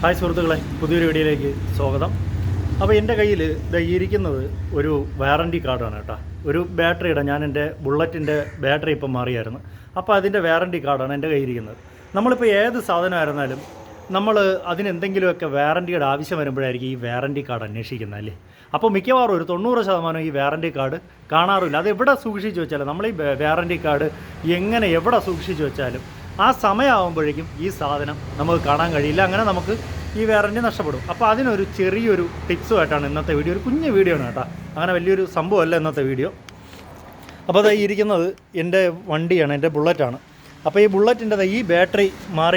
Hi സുഹൃത്തുക്കളെ, പുതിയൊരു വീഡിയോയിലേക്ക് സ്വാഗതം. അപ്പോൾ എൻ്റെ കയ്യിൽ ഇരിക്കുന്നത് ഒരു വാറണ്ടി കാർഡാണ് കേട്ടോ. ഒരു ബാറ്ററിയുടെ, ഞാൻ എൻ്റെ ബുള്ളറ്റിൻ്റെ ബാറ്ററി ഇപ്പം മാറിയായിരുന്നു. അപ്പോൾ അതിൻ്റെ വാറണ്ടി കാർഡാണ് എൻ്റെ കയ്യിരിക്കുന്നത്. നമ്മളിപ്പോൾ ഏത് സാധനമായിരുന്നാലും നമ്മൾ അതിനെന്തെങ്കിലുമൊക്കെ വാറണ്ടിയുടെ ആവശ്യം വരുമ്പോഴായിരിക്കും ഈ വാറണ്ടി കാർഡ് അന്വേഷിക്കുന്നത് അല്ലേ. അപ്പോൾ മിക്കവാറും ഒരു 90% ഈ വാറണ്ടി കാർഡ് കാണാറില്ല. അത് എവിടെ സൂക്ഷിച്ച് വെച്ചാലും, നമ്മൾ ഈ വാറണ്ടി കാർഡ് എങ്ങനെ എവിടെ സൂക്ഷിച്ച് വെച്ചാലും ആ സമയമാകുമ്പോഴേക്കും ഈ സാധനം നമുക്ക് കാണാൻ കഴിയില്ല. അങ്ങനെ നമുക്ക് ഈ വാറണ്ടി നഷ്ടപ്പെടും. അപ്പോൾ അതിനൊരു ചെറിയൊരു ടിപ്സുമായിട്ടാണ് ഇന്നത്തെ വീഡിയോ. ഒരു കുഞ്ഞു വീഡിയോ ആണ് കേട്ടോ, അങ്ങനെ വലിയൊരു സംഭവമല്ല ഇന്നത്തെ വീഡിയോ. അപ്പോൾ അത് ഇരിക്കുന്നത് എൻ്റെ വണ്ടിയാണ്, എൻ്റെ ബുള്ളറ്റാണ്. അപ്പോൾ ഈ ബുള്ളറ്റിൻ്റെ ഈ ബാറ്ററി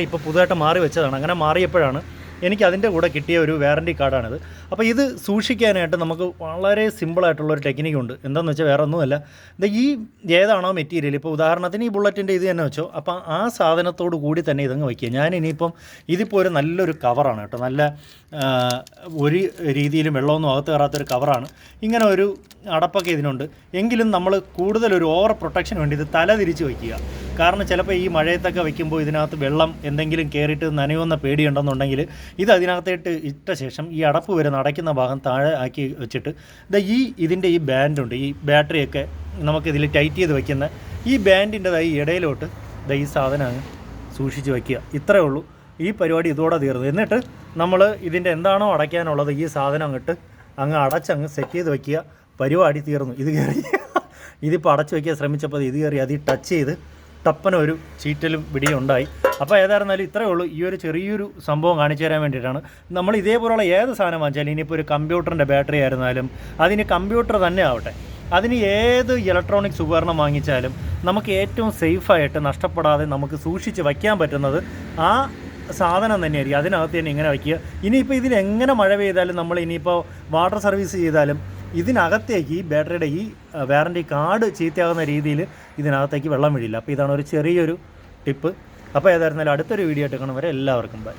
ഇപ്പോൾ പുതുതായിട്ട് മാറി വെച്ചതാണ്. അങ്ങനെ മാറിയപ്പോഴാണ് എനിക്ക് അതിൻ്റെ കൂടെ കിട്ടിയ ഒരു വാറണ്ടി കാർഡാണിത്. അപ്പോൾ ഇത് സൂക്ഷിക്കാനായിട്ട് നമുക്ക് വളരെ സിമ്പിളായിട്ടുള്ളൊരു ടെക്നിക്കുണ്ട്. എന്താണെന്ന് വെച്ചാൽ വേറെ ഒന്നുമല്ല, ഈ ഏതാണോ മെറ്റീരിയൽ, ഇപ്പോൾ ഉദാഹരണത്തിന് ഈ ബുള്ളറ്റിൻ്റെ ഇത് തന്നെ വെച്ചോ, അപ്പോൾ ആ സാധനത്തോട് കൂടി തന്നെ ഇതങ്ങ് വയ്ക്കുക. ഞാനിനിയിപ്പം ഇതിപ്പോൾ ഒരു നല്ലൊരു കവറാണ് കേട്ടോ, നല്ല ഒരു രീതിയിലും വെള്ളമൊന്നും അകത്ത് കയറാത്തൊരു കവറാണ്. ഇങ്ങനെ ഒരു അടപ്പൊക്കെ ഇതിനുണ്ട്. എങ്കിലും നമ്മൾ കൂടുതലൊരു ഓവർ പ്രൊട്ടക്ഷന് വേണ്ടി ഇത് തല തിരിച്ച് വയ്ക്കുക. കാരണം ചിലപ്പോൾ ഈ മഴയത്തൊക്കെ വയ്ക്കുമ്പോൾ ഇതിനകത്ത് വെള്ളം എന്തെങ്കിലും കയറിയിട്ട് നനയുമെന്ന പേടിയുണ്ടെന്നുണ്ടെങ്കിൽ ഇത് അതിനകത്തേട്ട് ഇട്ട ശേഷം ഈ അടപ്പ് വരുന്ന അടയ്ക്കുന്ന ഭാഗം താഴെ ആക്കി വെച്ചിട്ട് ഇതിൻ്റെ ഈ ബാൻഡുണ്ട്, ഈ ബാറ്ററിയൊക്കെ നമുക്കിതിൽ ടൈറ്റ് ചെയ്ത് വയ്ക്കുന്ന ഈ ബാൻഡിൻ്റെ ഈ ഇടയിലോട്ട് ഈ സാധനം അങ്ങ് സൂക്ഷിച്ച് വയ്ക്കുക. ഇത്രയേ ഉള്ളൂ. ഈ പരിപാടി ഇതോടെ തീർന്നു. എന്നിട്ട് നമ്മൾ ഇതിൻ്റെ എന്താണോ അടയ്ക്കാനുള്ളത് ഈ സാധനം അങ്ങ് അടച്ചങ്ങ് സെറ്റ് ചെയ്ത് വയ്ക്കുക. പരിപാടി തീർന്നു. ഇത് കയറി ഇതിപ്പോൾ അടച്ചു വയ്ക്കാൻ ശ്രമിച്ചപ്പോൾ ഇത് കയറി അതിൽ ടച്ച് ചെയ്ത് ടപ്പന ഒരു ചീറ്റലും പിടിയും ഉണ്ടായി. അപ്പോൾ ഏതായിരുന്നാലും ഇത്രയേ ഉള്ളൂ. ഈ ഒരു ചെറിയൊരു സംഭവം കാണിച്ചു തരാൻ വേണ്ടിയിട്ടാണ്. നമ്മൾ ഇതേപോലുള്ള ഏത് സാധനം വാങ്ങിച്ചാലും, ഇനിയിപ്പോൾ ഒരു കമ്പ്യൂട്ടറിൻ്റെ ബാറ്ററി ആയിരുന്നാലും, അതിന് കമ്പ്യൂട്ടർ തന്നെ ആവട്ടെ, അതിന് ഏത് ഇലക്ട്രോണിക്സ് ഉപകരണം വാങ്ങിച്ചാലും നമുക്ക് ഏറ്റവും സേഫായിട്ട് നഷ്ടപ്പെടാതെ നമുക്ക് സൂക്ഷിച്ച് വയ്ക്കാൻ പറ്റുന്നത് ആ സാധനം തന്നെയായിരിക്കും. അതിനകത്ത് തന്നെ ഇങ്ങനെ വയ്ക്കുക. ഇനിയിപ്പോൾ ഇതിനെങ്ങനെ മഴ പെയ്താലും, നമ്മൾ ഇനിയിപ്പോൾ വാട്ടർ സർവീസ് ചെയ്താലും ഇതിനകത്തേക്ക് ഈ ബാറ്ററിയുടെ ഈ വാറണ്ടി കാർഡ് ചീത്തയാകുന്ന രീതിയിൽ ഇതിനകത്തേക്ക് വെള്ളം വീഴില്ല. അപ്പോൾ ഇതാണ് ഒരു ചെറിയൊരു ടിപ്പ്. അപ്പോൾ ഏതായിരുന്നാലും അടുത്തൊരു വീഡിയോ ആയിട്ട് കാണും വരെ എല്ലാവർക്കും ബൈ.